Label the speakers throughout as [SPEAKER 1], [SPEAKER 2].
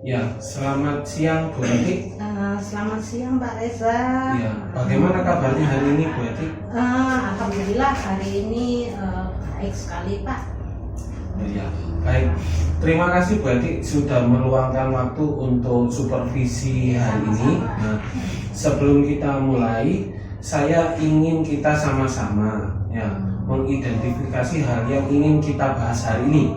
[SPEAKER 1] Ya, selamat siang Bu Eti.
[SPEAKER 2] Selamat siang Pak Reza.
[SPEAKER 1] Ya, bagaimana kabarnya hari ini Bu Eti?
[SPEAKER 2] Alhamdulillah hari ini baik sekali Pak.
[SPEAKER 1] Ya, baik. Terima kasih Bu Eti sudah meluangkan waktu untuk supervisi hari ini. Nah, sebelum kita mulai, saya ingin kita sama-sama ya mengidentifikasi hal yang ingin kita bahas hari ini.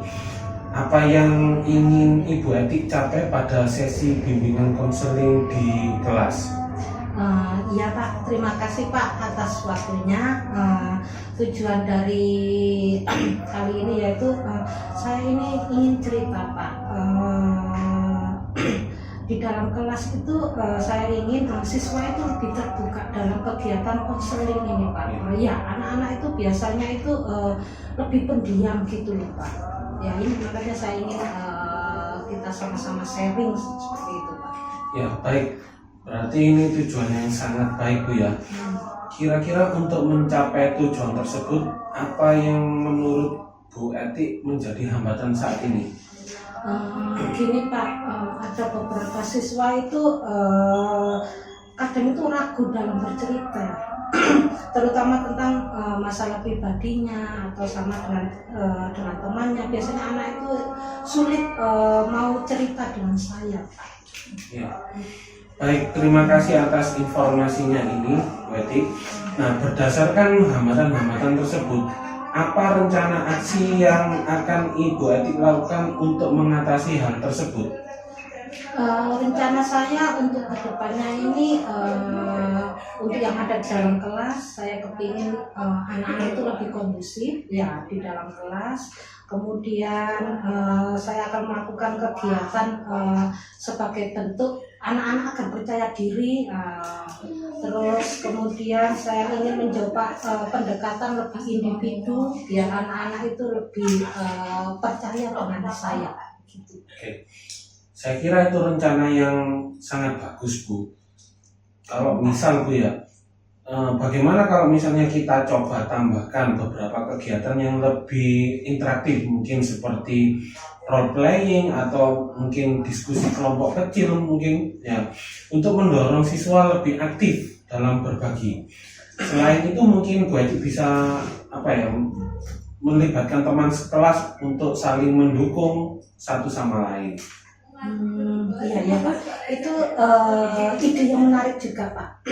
[SPEAKER 1] Apa yang ingin Ibu Eti capai pada sesi bimbingan konseling di kelas?
[SPEAKER 2] Iya Pak, terima kasih Pak atas waktunya. Tujuan dari kali ini yaitu saya ini ingin cerita Pak. Di dalam kelas itu saya ingin siswa itu lebih terbuka dalam kegiatan konseling ini Pak. Ya, anak-anak itu biasanya itu lebih pendiam gitu loh Pak. Ya ini makanya saya ingin kita sama-sama sharing seperti itu Pak.
[SPEAKER 1] Ya baik, berarti ini tujuan yang sangat baik Bu ya. Kira-kira untuk mencapai tujuan tersebut, apa yang menurut Bu Eti menjadi hambatan saat ini?
[SPEAKER 2] Gini Pak, ada beberapa siswa itu kadang itu ragu dalam bercerita. Terutama tentang masalah pribadinya atau sama dengan temannya. Biasanya anak itu sulit mau cerita dengan saya.
[SPEAKER 1] Ya. Baik, terima kasih atas informasinya ini Bu Eti. Nah, berdasarkan hambatan-hambatan tersebut, apa rencana aksi yang akan Ibu Eti lakukan untuk mengatasi hal tersebut?
[SPEAKER 2] Rencana saya untuk kedepannya ini untuk yang ada di dalam kelas, saya kepingin anak-anak itu lebih kondusif ya di dalam kelas. Kemudian saya akan melakukan kegiatan sebagai bentuk anak-anak akan percaya diri. Terus kemudian saya ingin mencoba pendekatan lebih individu biar anak-anak itu lebih percaya dengan saya. Gitu.
[SPEAKER 1] Oke. Saya kira itu rencana yang sangat bagus Bu. Kalau misal Bu ya, bagaimana kalau misalnya kita coba tambahkan beberapa kegiatan yang lebih interaktif, mungkin seperti role playing atau mungkin diskusi kelompok kecil mungkin ya, untuk mendorong siswa lebih aktif dalam berbagi. Selain itu mungkin Bu Edi bisa melibatkan teman sekelas untuk saling mendukung satu sama lain.
[SPEAKER 2] Iya Pak, itu ide yang menarik juga Pak.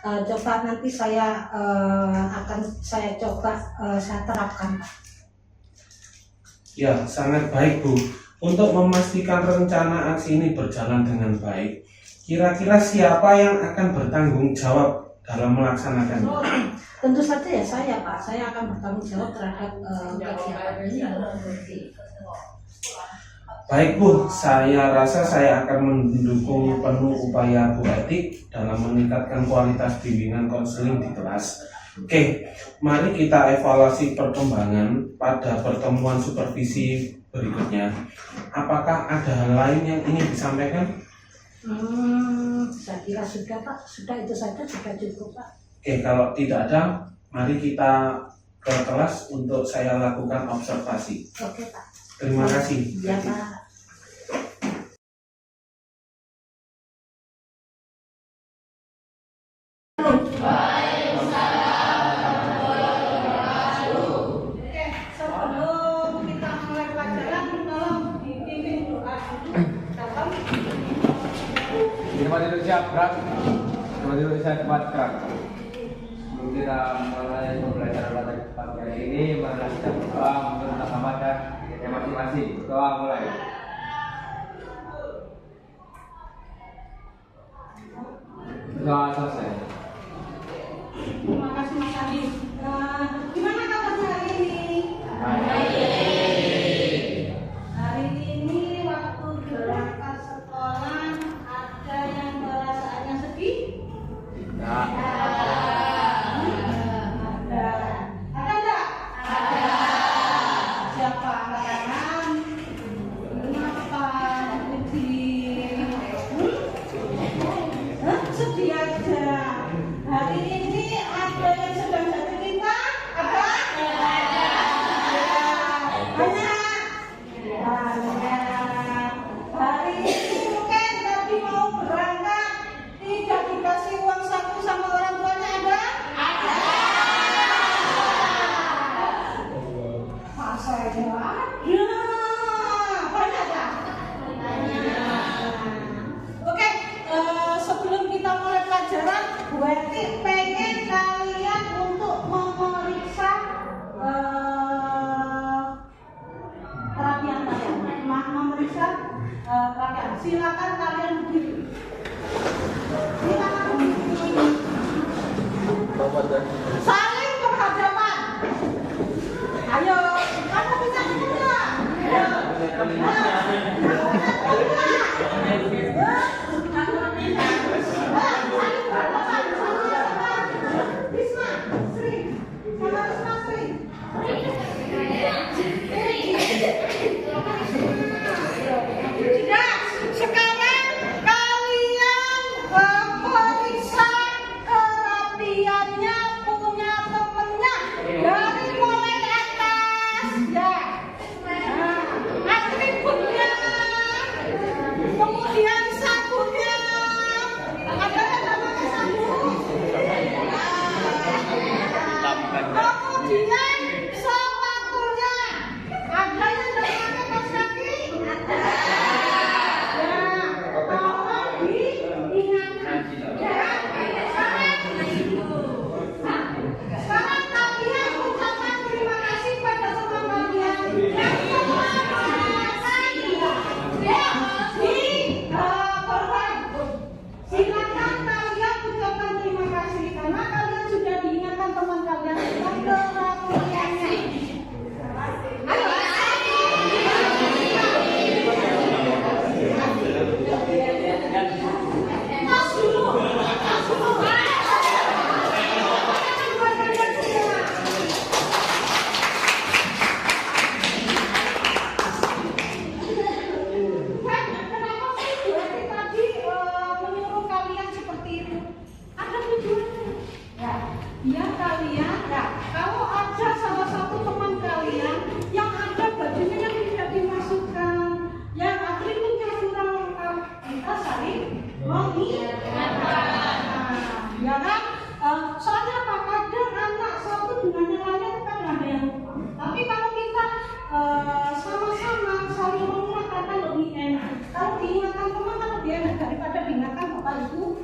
[SPEAKER 2] Coba nanti saya akan saya coba saya terapkan Pak.
[SPEAKER 1] Ya, sangat baik Bu. Untuk memastikan rencana aksi ini berjalan dengan baik, kira-kira siapa yang akan bertanggung jawab dalam melaksanakannya?
[SPEAKER 2] Tentu saja ya saya Pak, saya akan bertanggung jawab terhadap kegiatan ini.
[SPEAKER 1] Baik Bu, saya rasa saya akan mendukung penuh upaya Bu Eti dalam meningkatkan kualitas bimbingan konseling di kelas. Oke, mari kita evaluasi perkembangan pada pertemuan supervisi berikutnya. Apakah ada hal lain yang ingin disampaikan?
[SPEAKER 2] Saya kira sudah Pak, sudah itu saja sudah cukup Pak.
[SPEAKER 1] Oke, kalau tidak ada, mari kita ke kelas untuk saya lakukan observasi.
[SPEAKER 2] Oke Pak.
[SPEAKER 1] Terima kasih.
[SPEAKER 2] Iya Pak. Sebelum kita mulai pelajaran, tolong dipimpin doa dulu.
[SPEAKER 3] Tempat duduk siap, gerak. Tempat duduk siap, cepat gerak. Sebelum kita mulai pembelajaran pada pagi hari ini, marilah kita berdoa untuk bersama dan yang masing-masing. Doa mulai. Doa selesai.
[SPEAKER 2] Terima kasih Mas Adi. Gimana kabarnya hari ini? Hari ini waktu berangkat sekolah ada yang perasaannya sedih?
[SPEAKER 3] Nah,
[SPEAKER 2] Ada. Ada enggak? Ada. Siapa angkat tangan? Kenapa sedih? Sedih aja. Hari ini ada yang sedang jatuh cinta? Ada? Banyak. Hari ini Bu Eti pengen kalian untuk memeriksa kerapian kalian, memeriksa kerapian. Silakan kalian berdiri. Silakan berdiri. Saling berhadapan. Ayo, kamu bisa enggak? Risma, Sri, sama Risma, Sri. Sudah, sekarang kalian periksa kerapiannya punya temennya dari mulai atas ya. Nah, atributnya, kemudian sabunnya, ada yang namanya sabun. Kemudian sepatunya, ada yang namanya kaos kaki. Tolong diingatkan. Sekarang kalian ucapkan terima kasih pada teman kalian yang telah merasakan di korban. Silakan kalian ucapkan terima kasih karena kalian sudah diingatkan teman kalian yang kerapiannya. Ayo. Tas dulu. Kenapa sih Bu Eti tadi menyuruh kalian seperti itu? Ada tujuannya. Ya, biar kalian, ya, kalau ada salah satu teman kalian yang ada bajunya yang tidak dimasukkan, yang atributnya kurang lengkap, kita saling mengingatkan. Ya kan? Soalnya apa? Kadang anak satu dengan yang lainnya itu kan ada yang lupa. Tapi kalau kita sama-sama saling mengingatkan kan lebih enak. Kalau diingatkan teman kan lebih enak daripada diingatkan bapak ibu.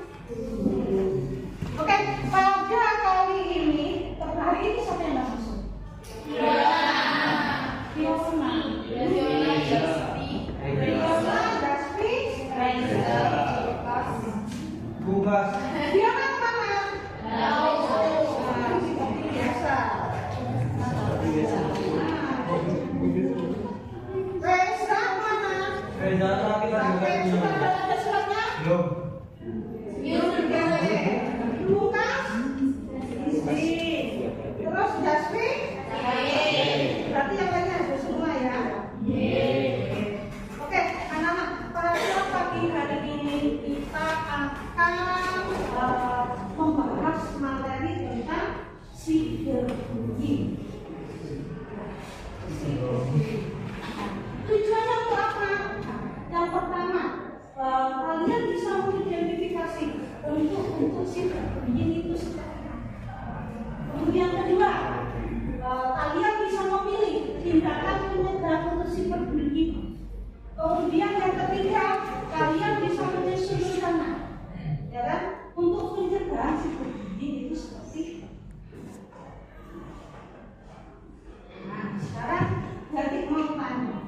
[SPEAKER 2] Oke, pada kali ini, hari ini siapa yang nggak masuk? Fiona. Fiona, Daspi,
[SPEAKER 3] Bukas.
[SPEAKER 2] Fiona kemana? Seperti biasa. Reza mana?
[SPEAKER 3] Reza kita
[SPEAKER 2] Sudah ada suratnya?
[SPEAKER 3] belum.
[SPEAKER 2] Lukas? Terus Daspi? Berarti yang lainnya ada semua ya? Oke, anak-anak, pada pagi hari ini kita akan membahas materi tentang siberbullying. Tujuannya untuk apa? Yang pertama, kalian bisa mengidentifikasi untuk siberbullying itu seperti apa. Kemudian kedua, kalian bisa memilih tindakan penyegah untuk siberbullying. Kemudian yang ketiga, kalian bisa menyusun rencana, ya kan, untuk mencegah siberbullying itu seperti apa. Nah, sekarang jadi mau tanya,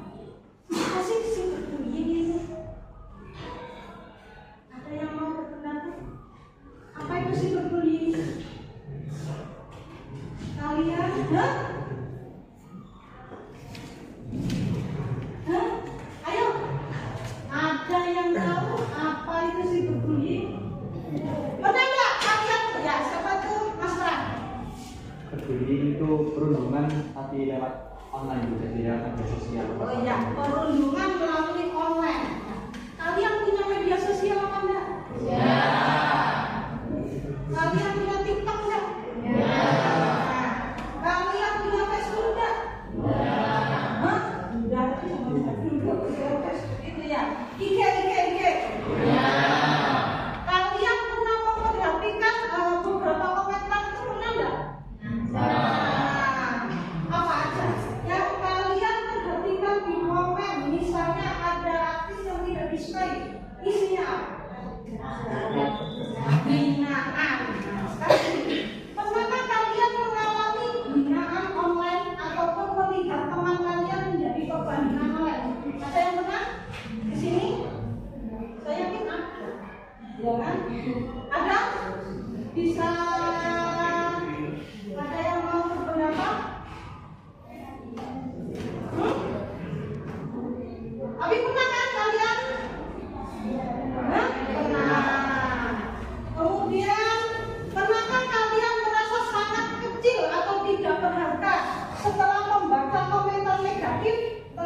[SPEAKER 2] apa sih siberbullying itu? Ada yang mau berpendapat? Apa itu siberbullying? Kalian, ayo, ada yang tahu apa itu siberbullying? Pernah nggak kalian? Ya, siapa tuh Mas Pran?
[SPEAKER 3] Bullying itu perundungan tapi lewat online, jadi lewat media sosial.
[SPEAKER 2] Oh iya, perundungan melalui online. Kalian punya media sosial apa enggak? Ya. Kalian punya TikTok enggak? Ya. Kalian punya Facebook enggak? Ya. Hah? Udah Facebook itu ya. IG. Ya. Kalian pernah memperhatikan beberapa komentar itu pernah enggak? Apa aja yang kalian perhatikan di komen? Misalnya ada artis yang tidak disukai, isinya apa? Hinaan.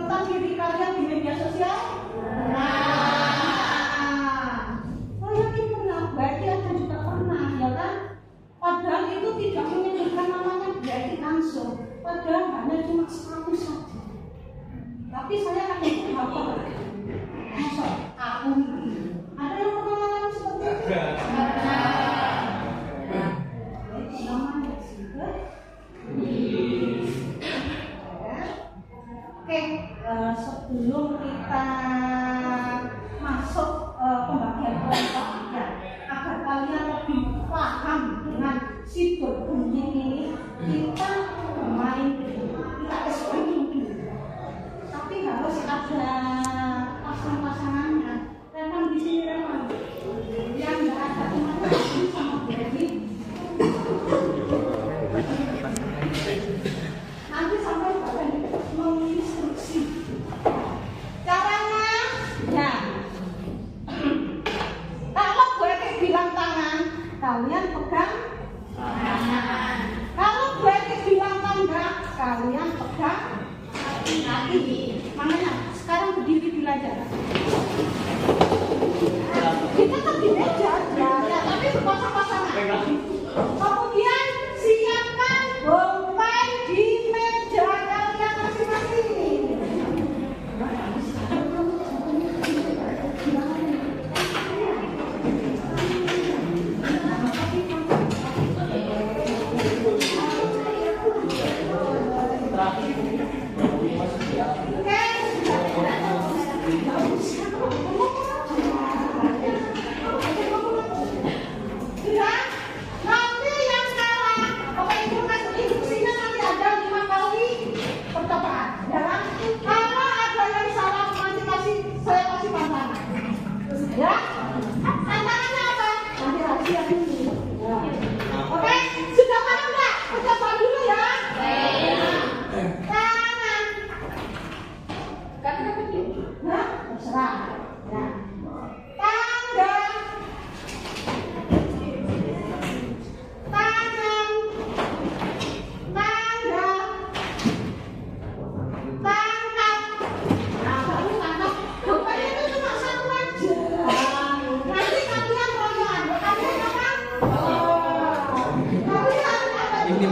[SPEAKER 2] tentang diri kalian di media sosial? Saya yakin pernah, berarti Anda juga pernah, ya kan? Padahal itu tidak menyebutkan namanya berarti langsung. Padahal hanya cuma status saja. Tapi saya akan itu apa? Masa aku ada yang pernah mengalami seperti itu? Namanya sih. Oke, sebelum kita masuk pembagian kelompok ya, agar kalian lebih paham dengan cyberbullying ini, kita bermain dulu, kita explaining dulu. Tapi harus ada pasang-pasangannya. Memang di sini memang yang nggak ada cuma sama Dewi. Nanti sampai bagian menginstruksi caranya ya. Kalau gue bilang tangan, kalian pegang tangan. Kalau gue bilang tangga, kalian pegang kaki. Makanya sekarang berdiri belajar. Kita kan di meja aja, ya, tapi berpasang-pasangan. Kemudian siapkan bolpen di meja kalian masing-masing. Nanti yang salah, pokoknya instruksinya nanti ada 5 kali percobaan. Ya, kalau ada yang salah nanti saya kasih pantangan. Ya, pantangannya apa? Nanti rahasia dulu. Oke, sudah paham nggak? Percobaan dulu ya. Tangan. Kata nah, terserah. Ya. Tangga. Tangan, tangga, tangkap. Nah, baru tangkap. Bolpennya itu cuma satu aja. Nanti kalian royoan. Kalian apa? Kalian apa? Ini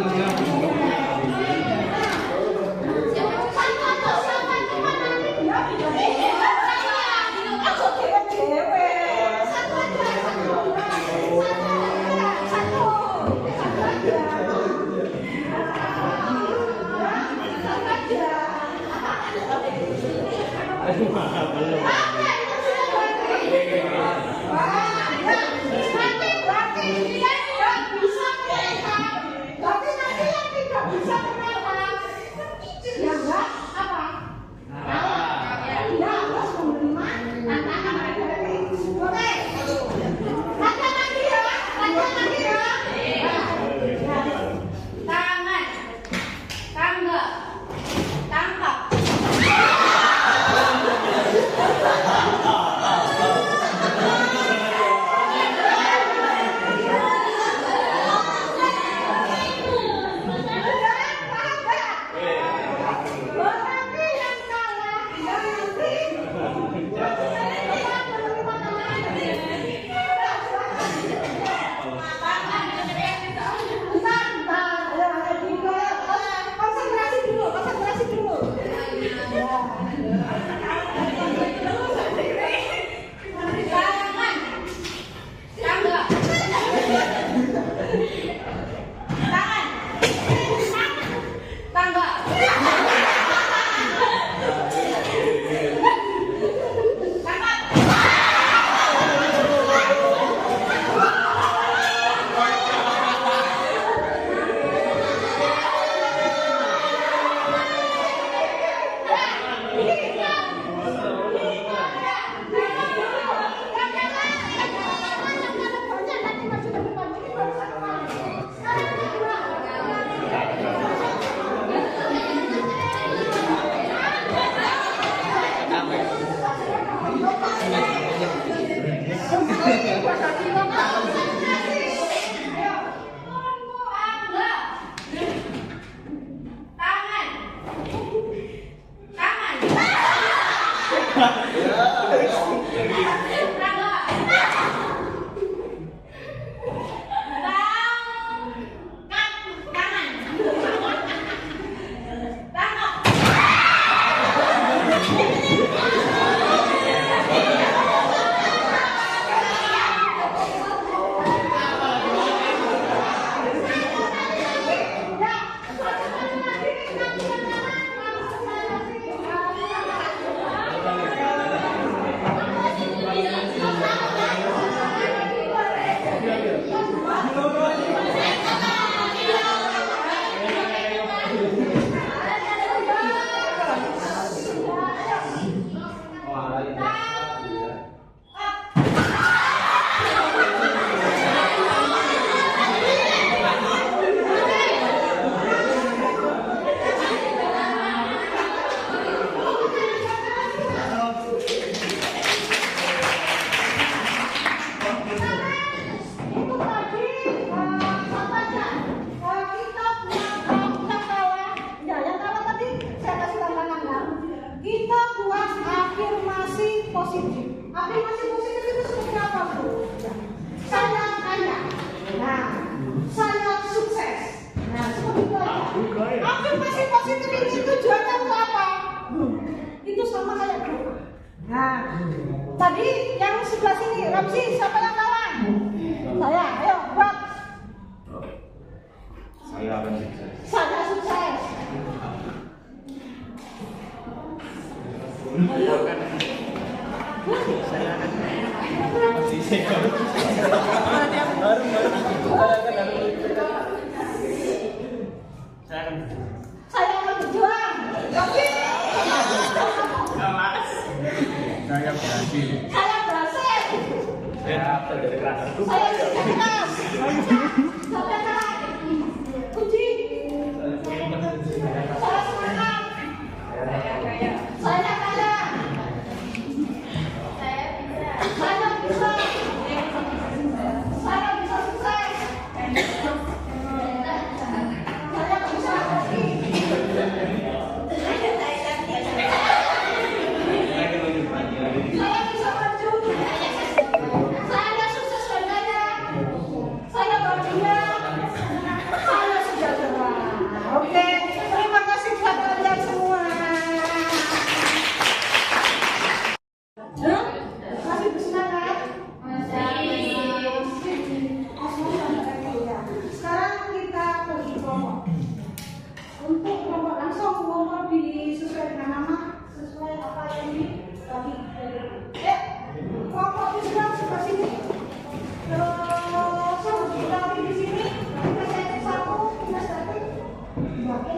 [SPEAKER 2] Tadi yang sebelah sini, Ramsi, siapa yang kalah? Saya, ayo buat.
[SPEAKER 3] Saya akan sukses.
[SPEAKER 2] Saya sukses. Saya akan berjuang. Tapi
[SPEAKER 3] Saya berhasil.
[SPEAKER 2] saya berhasil.
[SPEAKER 3] Saya bergerak.
[SPEAKER 2] Saya sukses. Sampai kalah. Kunci. Saya semangat. Saya kaya. Saya bisa. Saya bisa sukses. Saya bisa lagi. Saya bisa maju. Saya sukses segalanya. Saya bahagia. Saya sejahtera. Oke, terima kasih buat kalian semua. Masih bersemangat? Sekarang kita pergi kelompok. Untuk kelompok langsung kelompok disesuai dengan nama, sesuai apa yang dibagi. Kelompok di sebelah sini. Terus kita di sini. Kita set satu, kita satu. Oke.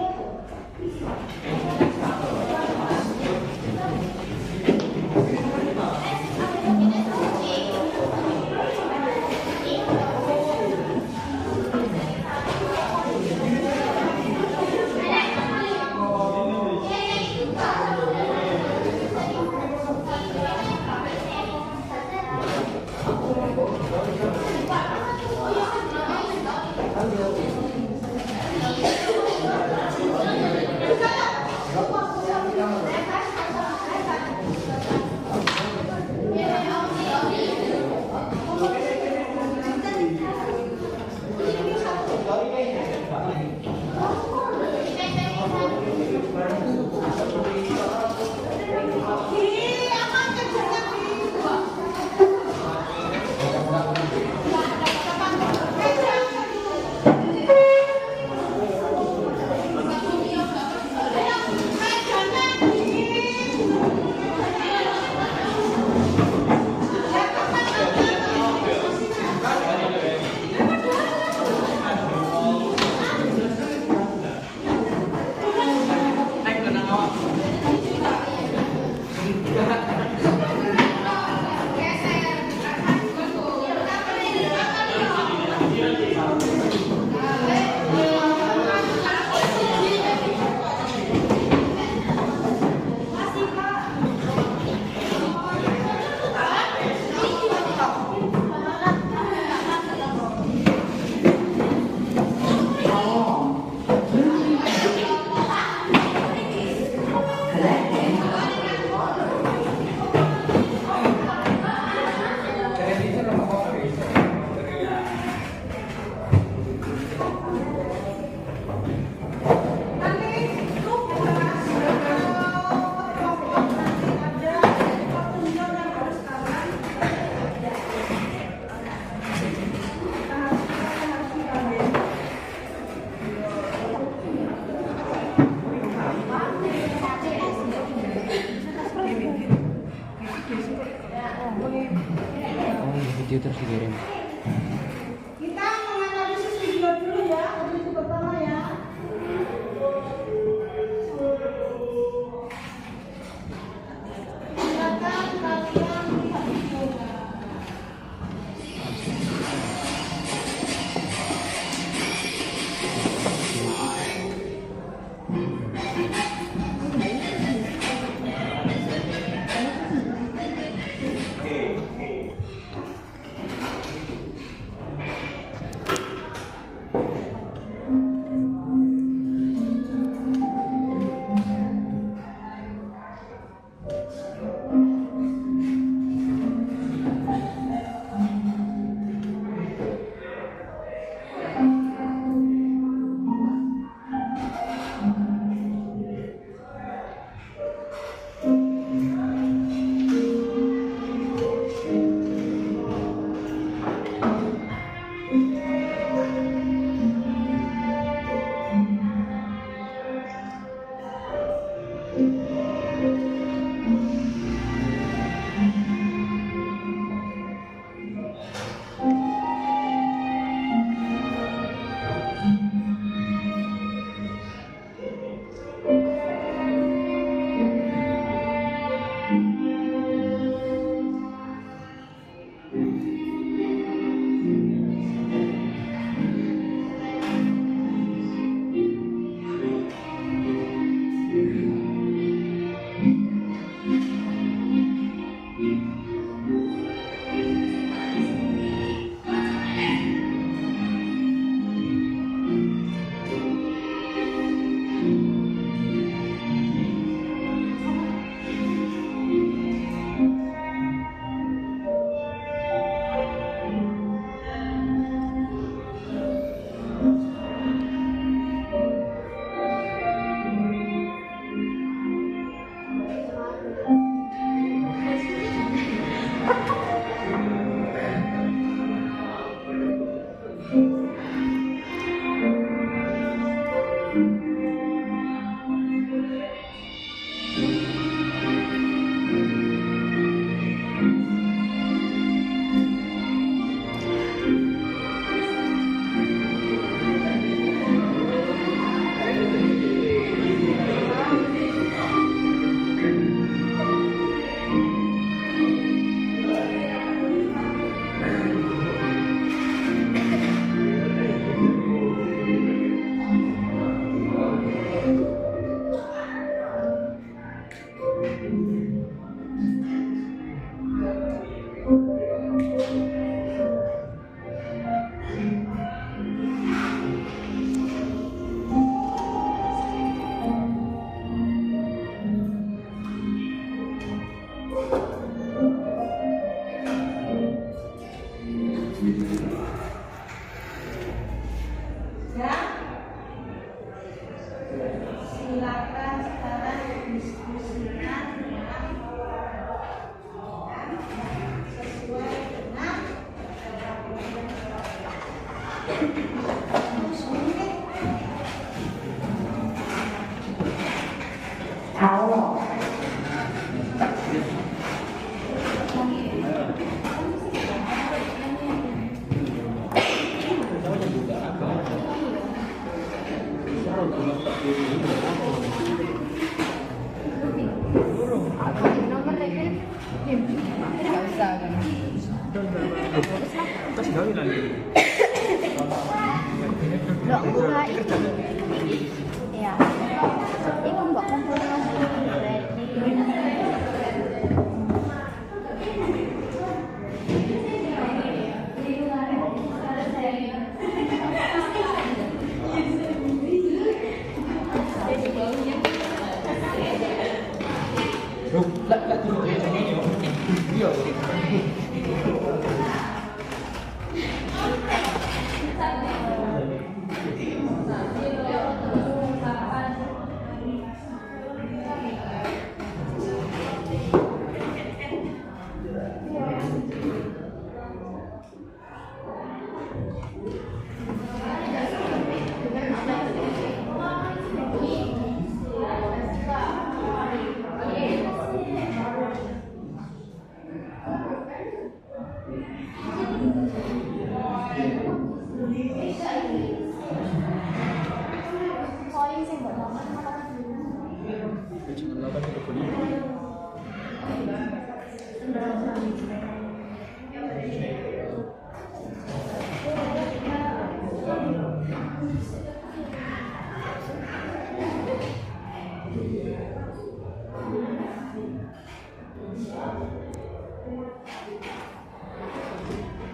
[SPEAKER 4] Nggak usah kan. Loh, enggak. Ya. Ini mbak kumpul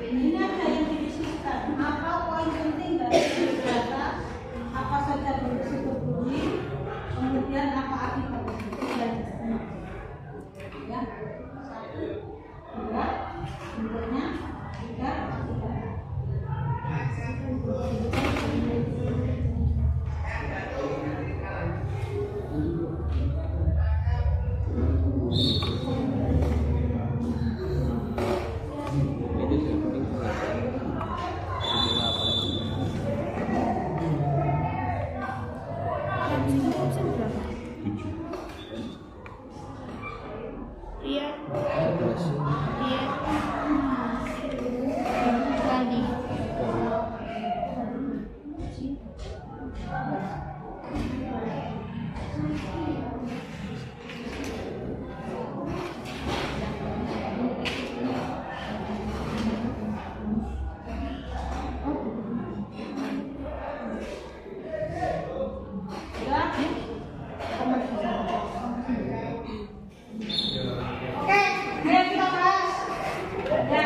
[SPEAKER 2] Ini ada yang didiskusikan. Apa poin penting dari data? Apa saja berisiko bullying? Kemudian apa akibat bullying? Ya, satu, dua, bentuknya, tiga, akibat.
[SPEAKER 4] Iya. Iya. Kali.
[SPEAKER 2] Oke, ayo kita bahas. Ya.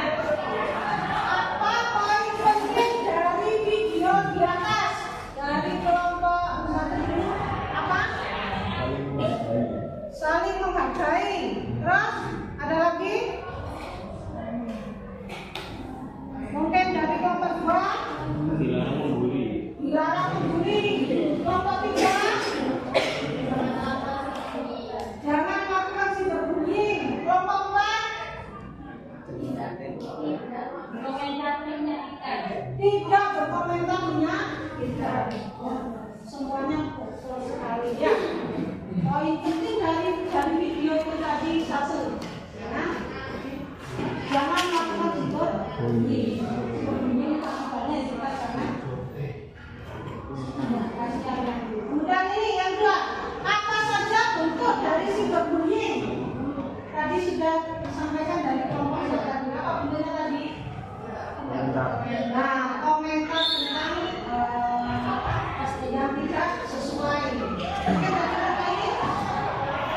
[SPEAKER 2] Apa poin penting dari video di atas? Dari kelompok satu apa? Saling menghargai. Terus ada lagi? Mungkin dari kelompok dua? Dilarang membuli. Kelompok tiga? Jangan melakukan cyberbullying. Kelompok empat? Tidak berkomentar menyakitkan. Semuanya betul sekali ya. Poin penting dari video itu tadi satu, ya. Jangan melakukan cyberbullying. Cyberbullying itu akibatnya juga sangat. Kemudian ini yang kedua, apa saja bentuk dari cyberbullying? Tadi sudah disampaikan dari kelompok tadi. Apa bentuknya tadi? Nah, komentar tentang yang tidak sesuai. Oke, dari ini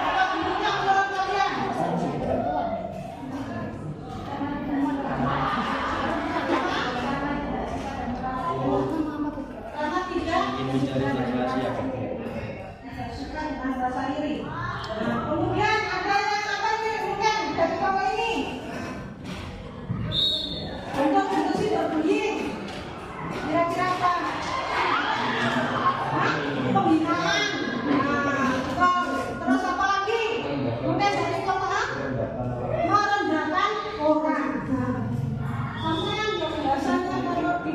[SPEAKER 2] apa bentuknya menurut kalian? Karena tidak suka dengan bahasa iri. Kemudian ada yang apa ini? Mungkin dari kelompok ini. Bentuk cyberbullying. Kira-kira apa? Hah? Pembinaan. Nah, terus apa lagi? Mungkin dari kelompok A? Merendahkan orang. Karena yang biasanya kalau di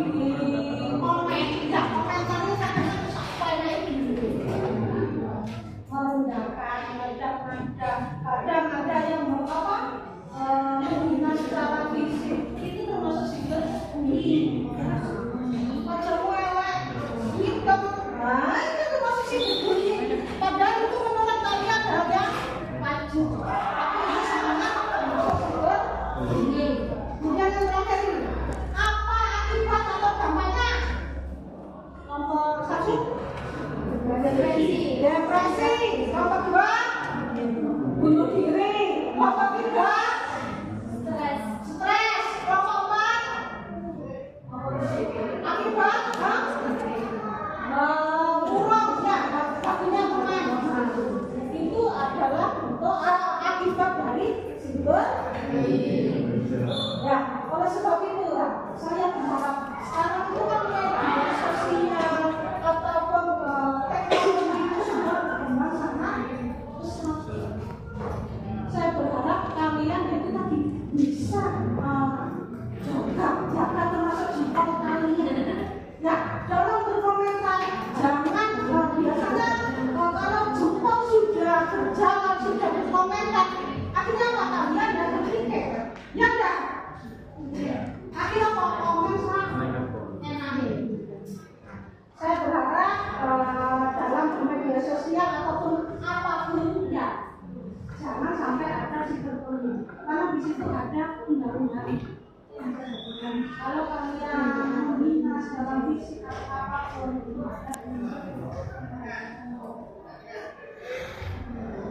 [SPEAKER 2] Kalau kalian minus dalam fisik apapun,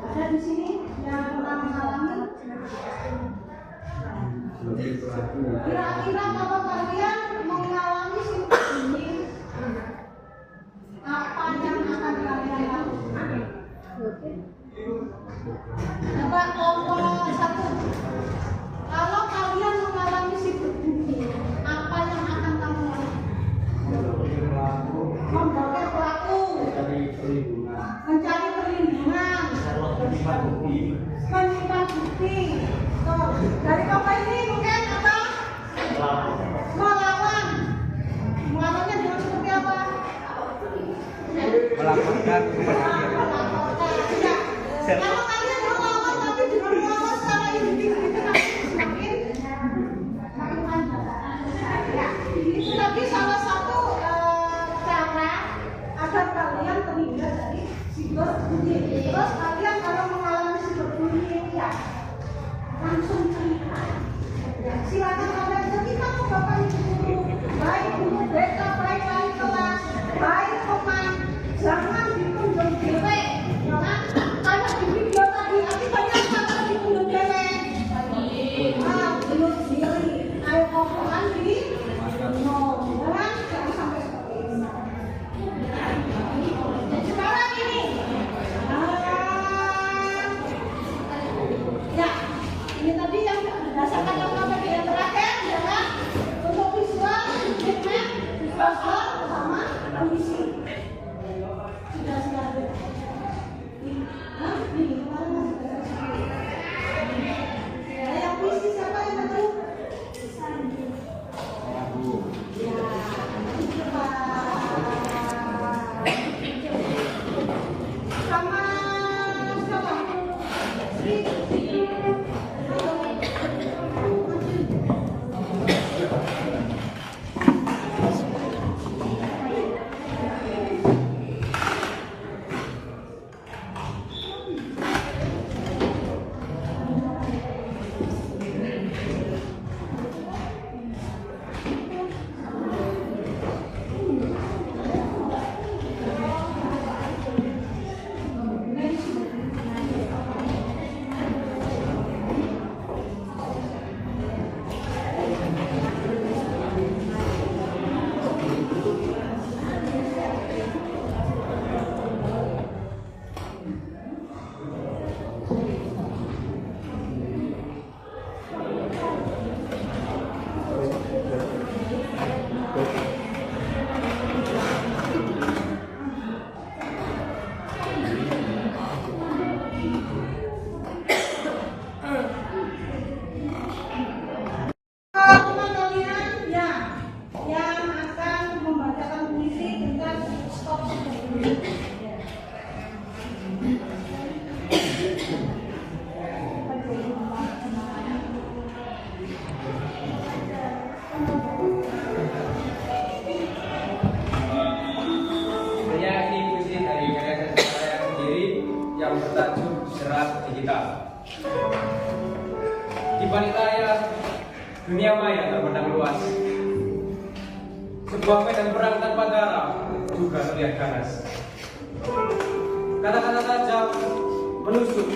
[SPEAKER 2] ada di sini yang pernah mengalami. Kira-kira kalau kalian mengalami sifat ini, apa yang akan kalian lakukan? Coba kelompok satu. Kalau kalian mengalami sifat ini, apa yang akan kamu lakukan? Membokeh pelaku, mencari perlindungan, menyimpan bukti. Tuh, dari bapak ini mungkin apa? Melawan. Melawannya dengan seperti apa?
[SPEAKER 3] Melaporkan
[SPEAKER 2] Kalau kalian melawan tapi dengan melawan secara individu itu nanti semakin panjang. Ya, itu tadi salah satu cara agar kalian terhindar dari cyberbullying. Terus kalian kalau mengalami cyberbullying ya langsung cerita. Ya, silakan kalian cerita ke bapak ibu guru, baik guru BK, baik wali kelas, baik teman. Jangan dikunjung dewe, ya kan? Kayak di video tadi, nanti banyak kata dikunjung dewe. Bunuh diri, ayo kokohan di no, ya kan? Jangan sampai seperti ini. Sekarang ini, ya, ini tadi yang berdasarkan yang yang terakhir, ya kan? Untuk visual, treatment, visual sama kondisi. Sudah siap. Yang puisi siapa yang betul? Sama siapa? Teman kalian ya yang akan membacakan puisi tentang stop cyberbullying.
[SPEAKER 3] Saya ini puisi dari karya saya sendiri yang bertajuk Serat Digital. Di balik layar dunia maya terpandang luas. Sebuah medan perang tanpa darah juga terlihat ganas. Kata-kata tajam menusuk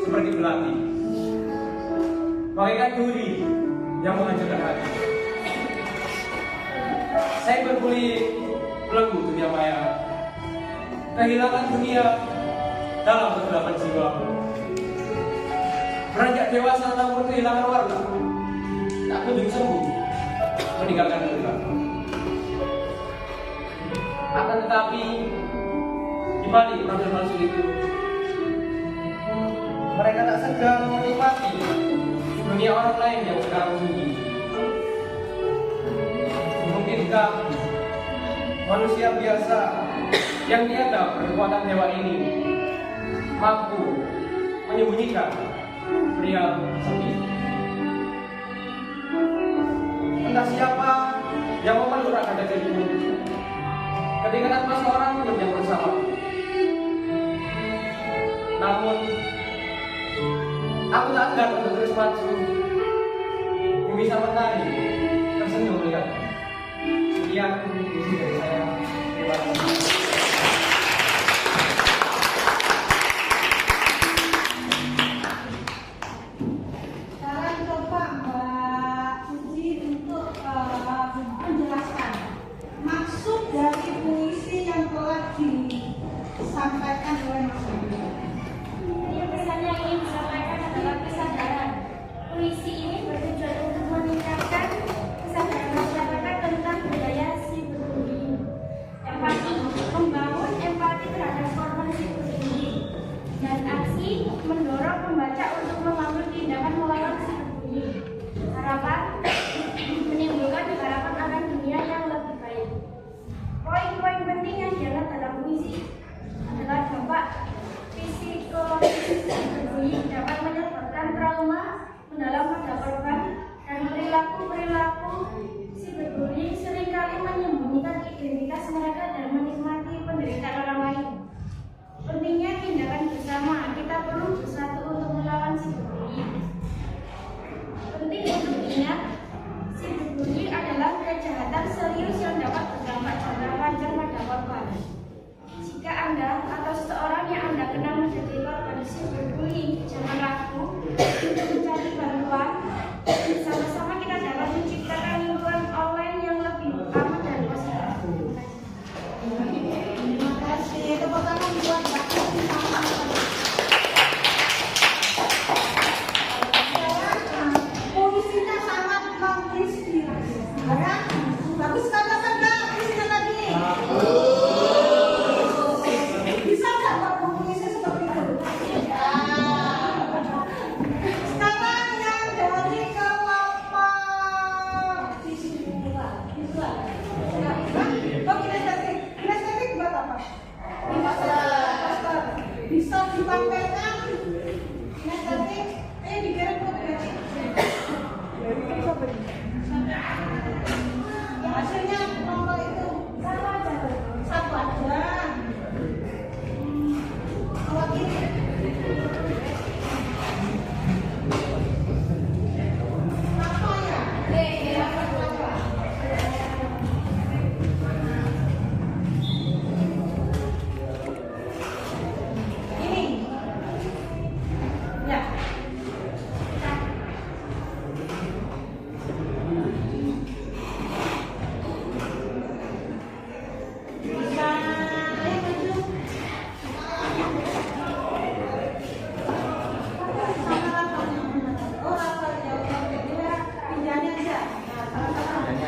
[SPEAKER 3] seperti belati, bagaikan duri yang menghancurkan hati. Cyberbullying belenggu dunia maya, kehilangan dunia dalam kegelapan jiwa. Beranjak dewasa namun kehilangan warna, tak kunjung sembuh, meninggalkan luka. Akan tetapi, di balik profil palsu itu, mereka tak segan menikmati dunia orang lain yang sekarang sunyi. Mungkinkah manusia biasa yang tiada berkekuatan dewa ini mampu menyembunyikan pria sepi? Entah siapa yang memeluk raga dirimu ketika tanpa seorang pun yang bersama. Namun aku tak enggan untuk terus maju bisa menari, tersenyum melihat. Sekian puisi dari saya. Terima kasih.
[SPEAKER 2] Sekarang coba Mbak Puji untuk menjelaskan maksud dari puisi yang telah disampaikan oleh Mas Andi.
[SPEAKER 5] Yang pesannya ingin disampaikan adalah kesadaran. Puisi ini bertujuan untuk meningkatkan kesadaran masyarakat tentang budaya cyberbullying. Empati, membangun empati terhadap korban cyberbullying, dan aksi mendorong pembaca untuk mengambil tindakan melawan cyberbullying. Harapan menimbulkan harapan akan dunia yang lebih baik. Poin-poin penting yang diangkat dalam puisi adalah dampak psikologis cyberbullying dapat menyebabkan trauma mendalam pada korban, dan perilaku-perilaku cyberbullying seringkali menyembunyikan identitas mereka dan menikmati penderitaan orang lain. Pentingnya tindakan bersama, kita perlu bersatu untuk melawan cyberbullying. Penting untuk diingat, cyberbullying adalah kejahatan serius yang dapat berdampak jangka panjang pada korban. Jika Anda atau seseorang yang Anda kenal menjadi korban cyberbullying, jangan ragu untuk mencari bantuan. Sama-sama kita dapat menciptakan lingkungan online yang lebih aman dan positif.
[SPEAKER 2] Terima kasih. Tepuk tangan buat Mbak Puji sama puisinya sangat menginspirasi. Bagus sekali kan Mbak puisinya tadi. Bisa nggak Mbak puisi seperti itu? Sekarang yang dari kelompok visual. Oh, kinestetik buat apa? Bisa dipamerkan kinestetik. Dikirim ke berarti. Hasilnya kelompok itu satu aja. Kalau ini apa ya? Ini ya. Bisa ayo maju. Sama Rafa. Oh Rafa jauh. Pinjani aja.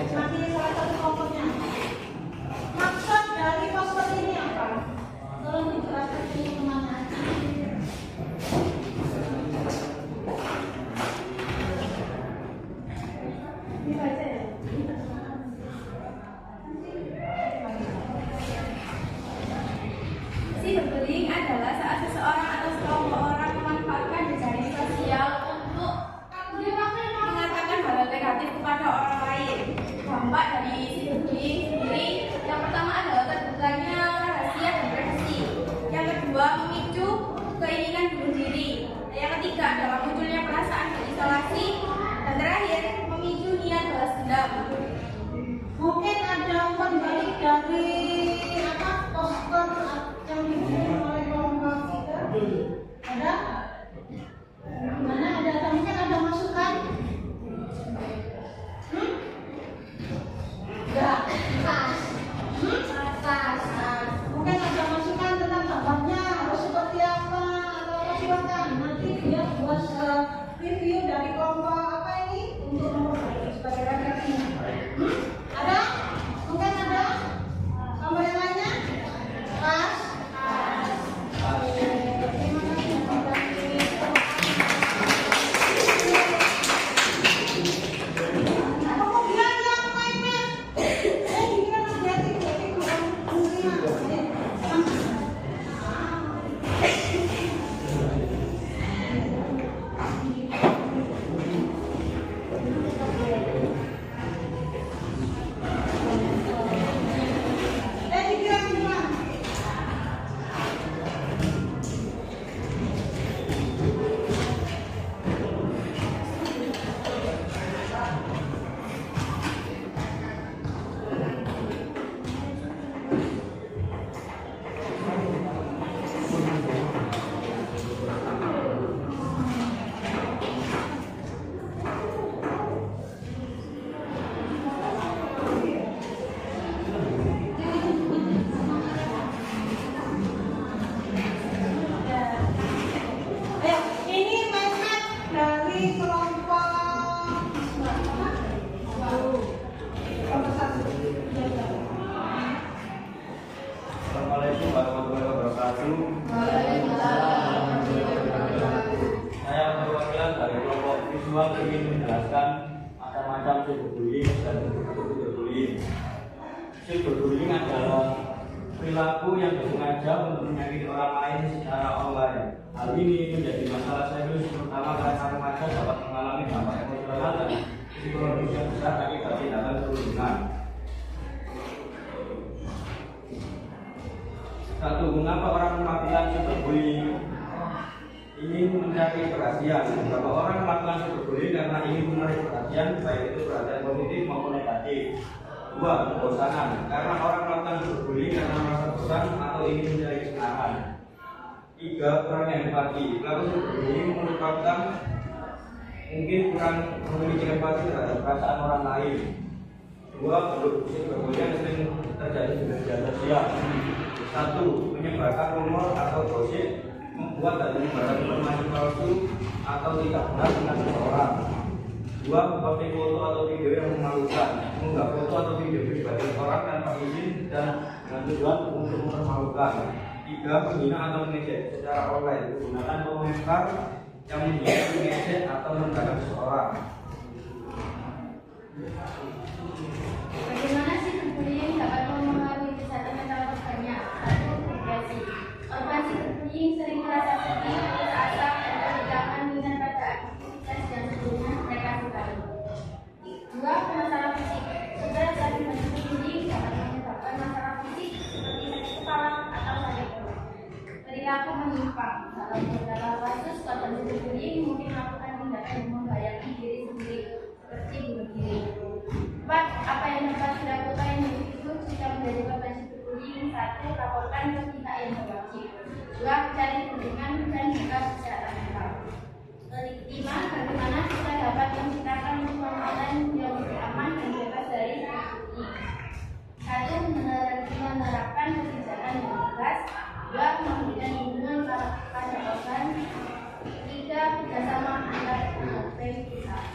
[SPEAKER 2] Nanti salah satu kelompoknya. Maksud dari poster ini apa? Tolong dijelaskan ini kemana? Dibaca ya.
[SPEAKER 5] Cyberbullying adalah saat seseorang atau sekelompok orang memanfaatkan jejaring sosial untuk mengatakan hal negatif kepada orang lain. Dampak dari cyberbullying sendiri, yang pertama adalah terbukanya rahasia dan privasi. Yang kedua, memicu keinginan bunuh diri. Yang ketiga adalah munculnya perasaan terisolasi. Dan terakhir, memicu niat balas dendam.
[SPEAKER 2] Mungkin ada pembalik dari apa poster yang dikirim oleh kelompok kita. Ada? Mana ada? Atau mungkin ada masukan? Enggak. Atas. Mungkin ada masukan tentang gambarnya harus seperti apa atau silakan nanti dia buat review dari kelompok apa ini untuk memperbaiki sebagai referensi. Ada? Mungkin ada? Sama yang lainnya? Pas? Terima kasih Mbak Dani. Kemudian yang lainnya. Dikira Mas Jati, jadi bukan menerima.
[SPEAKER 3] Assalamualaikum warahmatullahi wabarakatuh. Saya perwakilan dari kelompok visual ingin menjelaskan macam-macam cyberbullying dan bentuk cyberbullying. Cyberbullying adalah perilaku yang disengaja untuk menyakiti orang lain secara online. Hal ini menjadi masalah serius terutama karena remaja dapat mengalami dampak emosional dan psikologis yang besar akibat tindakan perundungan. Satu, mengapa orang melakukan cyberbullying? Ingin mencari perhatian. Beberapa orang melakukan cyberbullying karena ingin menarik perhatian, baik itu perhatian positif maupun negatif. Dua, kebosanan. Karena orang melakukan cyberbullying karena merasa bosan atau ingin mencari kesenangan. Tiga, kurangnya empati. Pelaku cyberbullying merupakan mungkin kurang memiliki empati terhadap perasaan orang lain. Dua, bentuk cyberbullying sering terjadi di media sosial. Satu, menyebarkan rumor atau gosip, membuat dan menyebarkan informasi palsu atau tidak benar tentang seseorang. Dua, memposting foto atau video yang memalukan, mengunggah foto atau video pribadi orang tanpa izin dan dengan tujuan untuk mempermalukan. Tiga, menghina atau mengejek secara online, menggunakan komentar yang menghina, mengejek atau merendahkan seseorang.
[SPEAKER 5] Bagaimana sih cyberbullying dapat mempengaruhi kesehatan mental korbannya? Satu, depresi. Korban cyberbullying sering merasa sedih, putus asa, dan kehilangan minat pada aktivitas yang sebelumnya mereka sukai. Dua, masalah fisik. Stres dan cyberbullying dapat menyebabkan masalah fisik seperti sakit kepala atau sakit perut. Perilaku menyimpang. Dalam beberapa kasus, korban cyberbullying mungkin melakukan tindakan yang membahayakan diri sendiri seperti bunuh diri. 4. Apa yang dapat dilakukan individu jika menjadi korban cyberbullying? 1. Laporkan ke pihak yang berwajib. 2. Cari perlindungan dan juga kesehatan mental. 5. Bagaimana kita dapat menciptakan lingkungan online yang lebih aman dan bebas dari cyberbullying? 1. Menerapkan kebijakan yang tegas. 2. Memberikan lindungan pada korban. 3. Kerjasama antar pihak.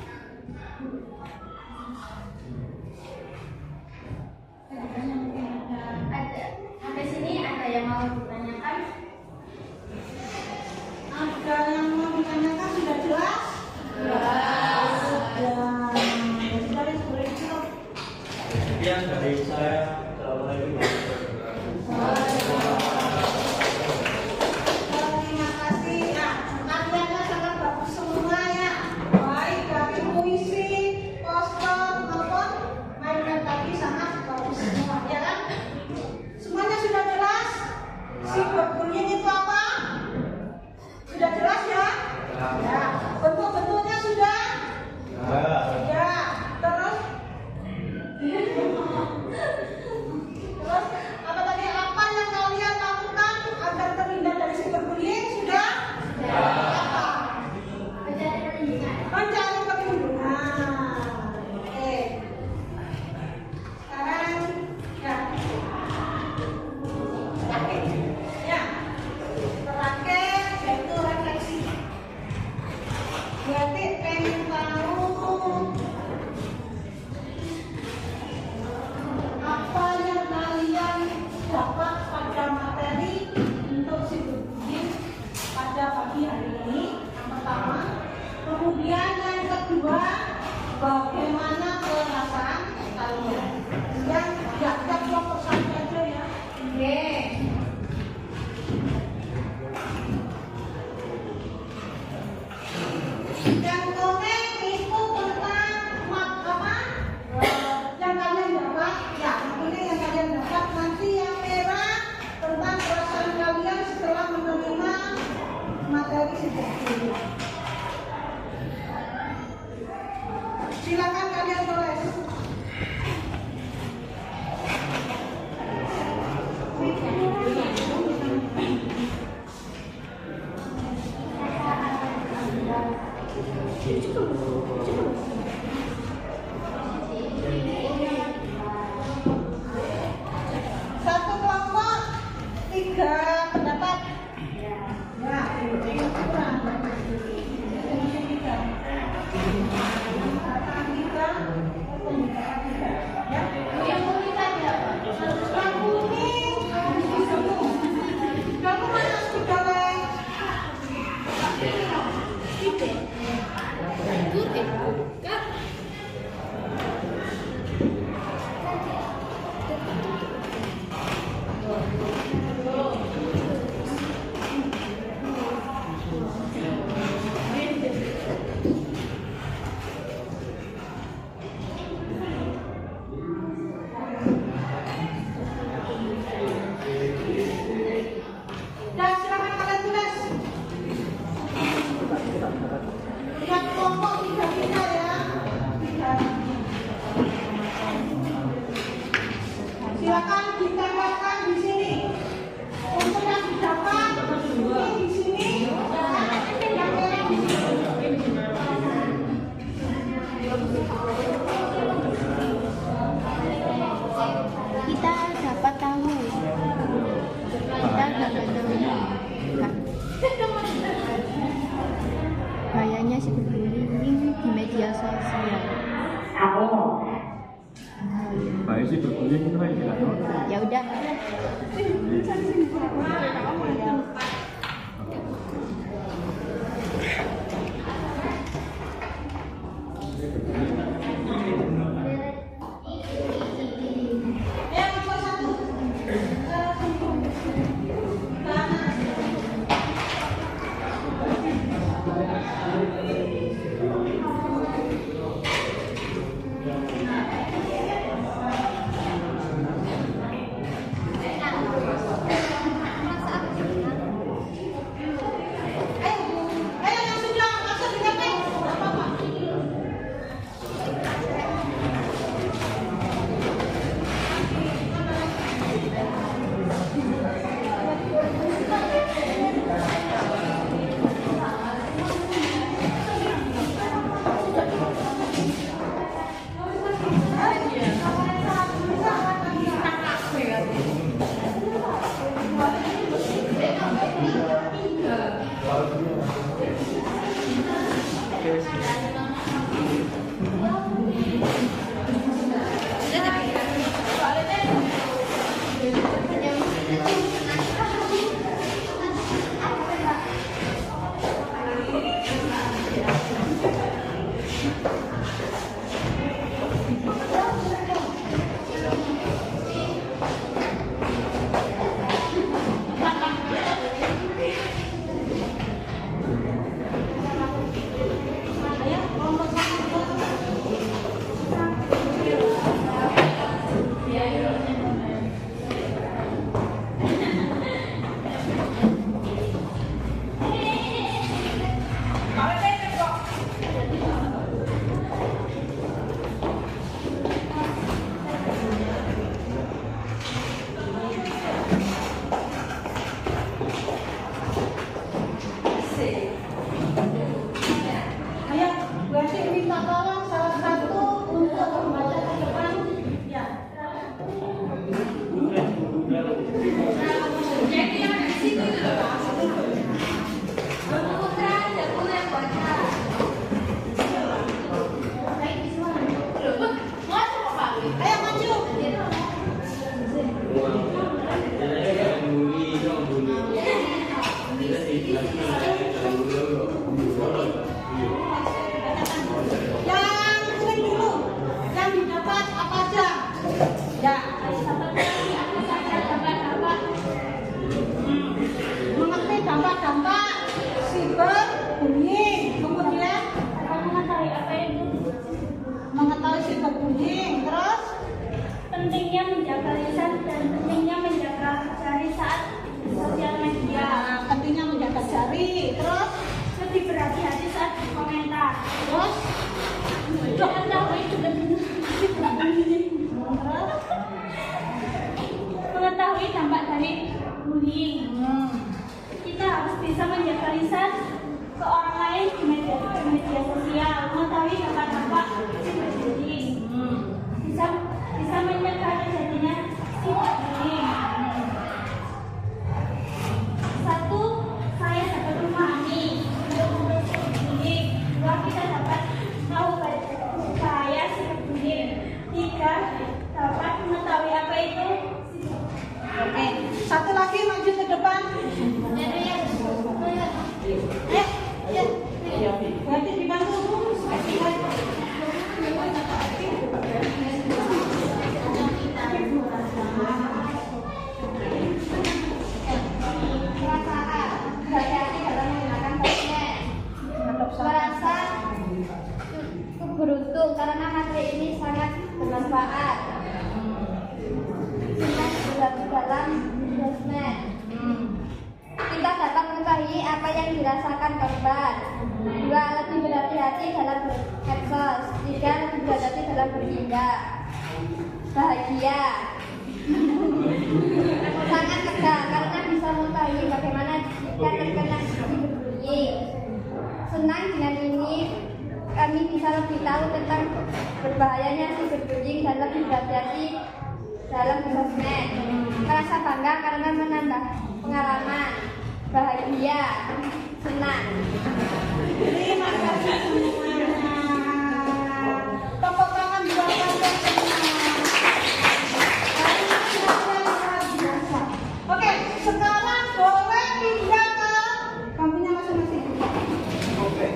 [SPEAKER 5] Sampai sini ada yang mau ditanyakan?
[SPEAKER 2] Ada yang mau ditanyakan sudah jelas?
[SPEAKER 3] Sekian dari saya. Assalamualaikum warahmatullahi wabarakatuh.
[SPEAKER 2] Terima kasih ya, latihannya sangat bagus semua ya. Baik dari puisi, poster maupun mainan tadi sangat bagus semua ya kan? Semuanya sudah jelas? Cyberbullying itu apa? Sudah jelas ya? Ya. Bentuk-bentuknya sudah? Ya. Terus? Terus apa tadi, apa yang kalian lakukan agar terhindar dari cyberbullying? Sudah? Apa?
[SPEAKER 5] Mencari perlindungan.
[SPEAKER 2] Mencari perlindungan. Oke. Sekarang ya. Ya. Terakhir yaitu refleksi. Berarti pengen tahu apa yang kalian dapat pada materi untuk cyberbullying pada pagi hari ini. Yang pertama, kemudian yang kedua, bagaimana perasaan kalian. Yang tidak kelompok saja ya. Oke. Yang komen itu tentang apa? Yang kalian dapat, ya ini yang kalian dapat. Nanti yang merah tentang perasaan kalian setelah menerima materi cyberbullying. Silakan kalian tulis. Satu kelompok 3 pendapat. Ya, kurang. Yang kuning silakan ditambahkan di sini. Untuk yang didapat ini di sini, yang merah di sini.
[SPEAKER 4] Kita dapat tahu. Kita dapat tahu. Gayanya si berbullying di media sosial.
[SPEAKER 3] Baik sih berbunyi itu kan tidak tahu.
[SPEAKER 4] Ya udah.
[SPEAKER 5] Pentingnya menjaga lisan dan pentingnya menjaga jari saat sosial media.
[SPEAKER 2] Pentingnya menjaga jari, terus
[SPEAKER 5] Lebih berhati-hati saat berkomentar.
[SPEAKER 2] terus
[SPEAKER 5] Mengetahui dampak dari bullying. Kita harus bisa menjaga lisan ke orang lain di media sosial. Mengetahui dampak bullying. Bisa mencegah terjadinya cyberbullying. 1. Saya dapat memahami cyberbullying. 2. Kita dapat tahu bahaya cyberbullying. 3. Dapat mengetahui apa itu.
[SPEAKER 2] oke. Satu lagi maju ke depan. Berarti dibantu.
[SPEAKER 4] Hati-hati dalam menggunakan sosmed. Merasa beruntung karena materi ini sangat bermanfaat. Simak dalam sosmed. Kita dapat mengetahui apa yang dirasakan korban. 2. Lebih berhati-hati dalam bermedsos. 3. Lebih berhati-hati dalam bertindak. Bahagia. sangat lega karena bisa mengetahui bagaimana jika terkena cyberbullying. Senang dengan ini kami bisa lebih tahu tentang berbahayanya cyberbullying dan lebih berhati-hati dalam bersosmed. Merasa bangga karena menambah pengalaman, bahagia, senang.
[SPEAKER 2] Terima kasih semuanya. Tepuk tangan buat kalian semua. Oke, sekarang boleh pindah ke kampungnya masing-masing.
[SPEAKER 1] Oke.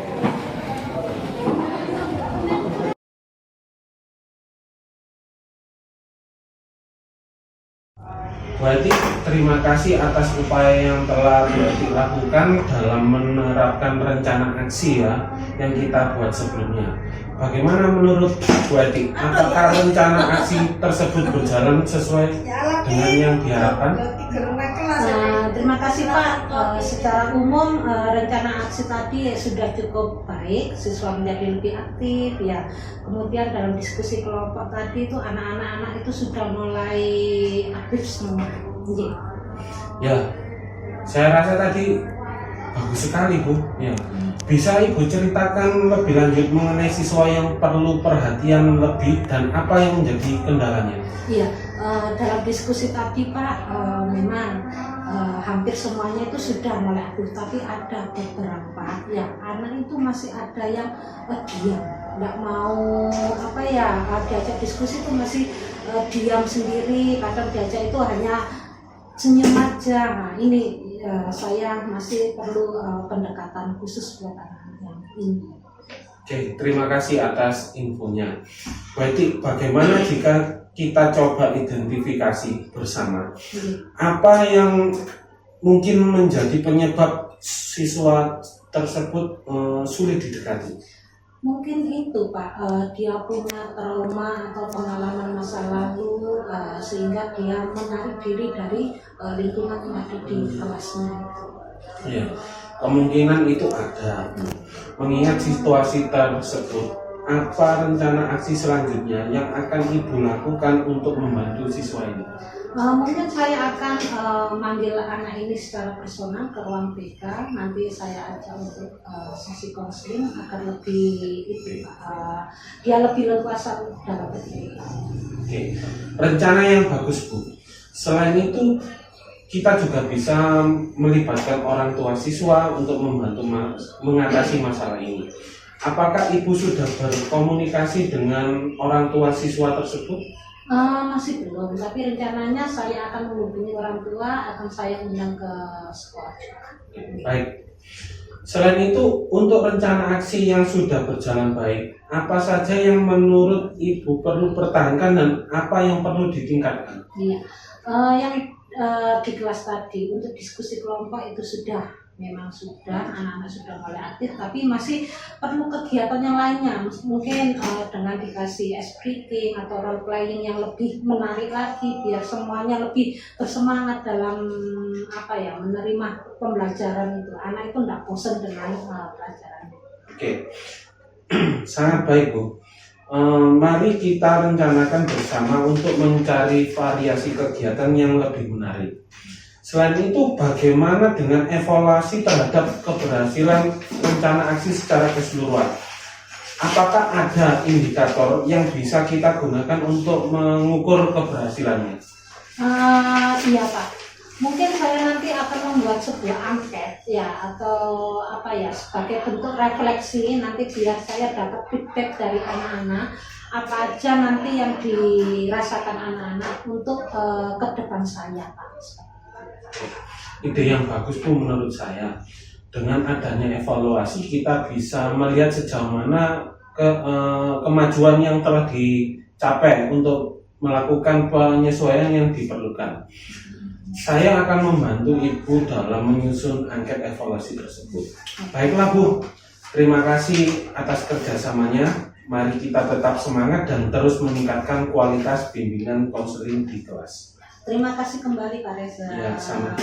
[SPEAKER 1] Berarti terima kasih atas upaya yang telah dilakukan dalam menerapkan rencana aksi ya yang kita buat sebelumnya. Bagaimana menurut Bu Eti? Apakah rencana aksi tersebut berjalan sesuai dengan yang diharapkan?
[SPEAKER 2] Terima kasih Pak. Secara umum rencana aksi tadi sudah cukup baik, siswa menjadi lebih aktif ya. Kemudian dalam diskusi kelompok tadi itu anak-anak itu sudah mulai aktif semua.
[SPEAKER 1] Ya, saya rasa tadi bagus sekali Bu. Ya. Bisa Ibu ceritakan lebih lanjut mengenai siswa yang perlu perhatian lebih dan apa yang menjadi kendalanya?
[SPEAKER 2] Iya, dalam diskusi tadi Pak, memang hampir semuanya itu sudah mulai aktif, tapi ada beberapa yang anak itu masih ada yang diam, nggak mau diajak diskusi itu masih diam sendiri, kadang diajak itu hanya senyum aja. Nah ini saya masih perlu pendekatan khusus buat anak-anak yang ini.
[SPEAKER 1] Oke, terima kasih atas infonya. Berarti bagaimana jika kita coba identifikasi bersama apa yang mungkin menjadi penyebab siswa tersebut sulit didekati?
[SPEAKER 2] Mungkin itu Pak, dia punya trauma atau pengalaman masa lalu sehingga dia menarik diri dari lingkungan yang ada di kelasnya.
[SPEAKER 1] Ya, kemungkinan itu ada. Mengingat situasi tersebut, apa rencana aksi selanjutnya yang akan Ibu lakukan untuk membantu siswa ini?
[SPEAKER 2] Mungkin saya akan manggil anak ini secara personal ke ruang BK. Nanti saya ajak untuk sesi konseling agar dia lebih leluasa dalam bercerita.
[SPEAKER 1] Oke, rencana yang bagus Bu. Selain itu, kita juga bisa melibatkan orang tua siswa untuk membantu mengatasi masalah ini. Apakah Ibu sudah berkomunikasi dengan orang tua siswa tersebut?
[SPEAKER 2] Masih belum, tapi rencananya saya akan menghubungi orang tua, akan saya undang ke sekolah.
[SPEAKER 1] Baik. Selain itu, untuk rencana aksi yang sudah berjalan baik, apa saja yang menurut Ibu perlu pertahankan dan apa yang perlu ditingkatkan?
[SPEAKER 2] Iya, yang di kelas tadi untuk diskusi kelompok itu memang sudah anak-anak sudah mulai aktif, tapi masih perlu kegiatan yang lainnya. Mungkin dengan dikasih ice breaking atau role playing yang lebih menarik lagi, biar semuanya lebih bersemangat dalam menerima pembelajaran itu. Anak itu tidak bosan dengan pelajaran.
[SPEAKER 1] Oke, sangat baik Bu. Mari kita rencanakan bersama untuk mencari variasi kegiatan yang lebih menarik. Selain itu, bagaimana dengan evaluasi terhadap keberhasilan rencana aksi secara keseluruhan? Apakah ada indikator yang bisa kita gunakan untuk mengukur keberhasilannya?
[SPEAKER 2] Iya Pak, mungkin saya nanti akan membuat sebuah angket atau sebagai bentuk refleksi, nanti biar saya dapat feedback dari anak-anak apa aja nanti yang dirasakan anak-anak untuk ke depan saya Pak.
[SPEAKER 1] Ide yang bagus Bu menurut saya. Dengan adanya evaluasi kita bisa melihat sejauh mana kemajuan yang telah dicapai untuk melakukan penyesuaian yang diperlukan. Saya akan membantu Ibu dalam menyusun angket evaluasi tersebut. Baiklah Bu, terima kasih atas kerjasamanya. Mari kita tetap semangat dan terus meningkatkan kualitas bimbingan konseling di kelas.
[SPEAKER 2] Terima kasih kembali Pak Reza.
[SPEAKER 1] Ya, sama.